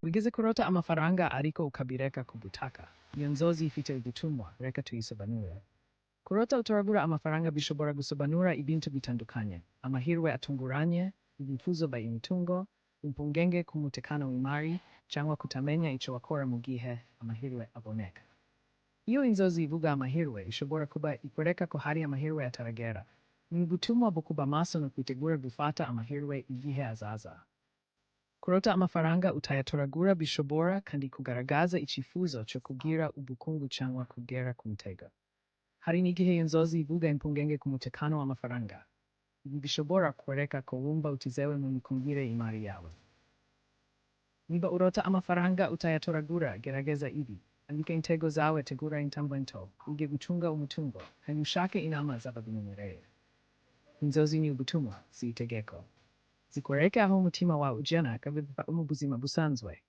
Wigeze kurota amafaranga ariko ukabireka kubutaka. Iyo nzozi ifite ubutumwa, reka tuyisobanure. Kurota utoragura amafaranga bishobora gusobanura ibintu bitandukanye. Amahirwe atunguranye, ibyifuzo by'imitungo, impungenge ku mutekano w'imari, cyangwa kutamenya icyo wakora mu gihe amahirwe aboneka. Iyo inzozi ivuga amahirwe, ishobora kuba ikwereka ko hari amahirwe ataragera. Ni ubutumwa bwo kuba maso no kwitegura gufata amahirwe igihe azaza. Kurota amafaranga utayatoragura bishobora kandi kugaragaza icyifuzo cyo kugira ubukungu cyangwa kugera ku ntego. Hari n'igihe inzozi ivuga impungenge ku mutekano w'amafaranga. Ibi bishobora kwereka ko wumva utizewe mu micungire y'imari yawe. Niba urota amafaranga utayatoragura, gerageza ibi. Andika intego zawe, tegura intambwe nto, wige gucunga umutungo, kandi ushake inama z'ababimenyereye. Inzozi ni ubutumwa, si itegeko. Zikwereke aho umutima wawe ujana kabisa mu buzima busanzwe.